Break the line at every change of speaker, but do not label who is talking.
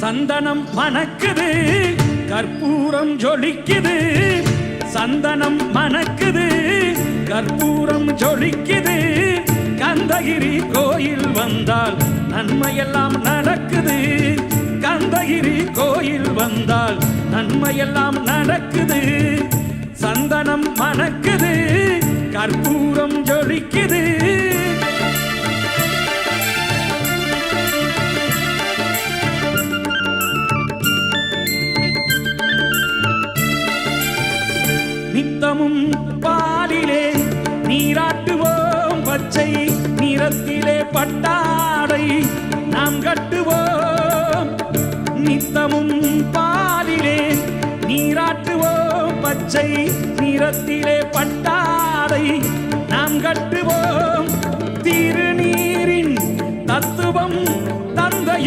சந்தனம் மணக்குது கற்பூரம் ஜொலிக்குது சந்தனம் மணக்குது கற்பூரம் ஜொலிக்குது கந்தகிரி கோயில் வந்தால் நன்மையெல்லாம் நடக்குது கந்தகிரி கோயில் வந்தால் நன்மையெல்லாம் நடக்குது சந்தனம் மணக்குது கற்பூரம் ஜொலிக்குது நித்தமும் பாலிலே நீராட்டுவோம் பச்சை நிறத்திலே பட்டாடை நாம் கட்டுவோம் நித்தமும் பாலிலே நீராட்டுவோம் பச்சை நிறத்திலே பட்டாடை நாம் கட்டுவோம் திருநீரின் தத்துவம் தந்தைய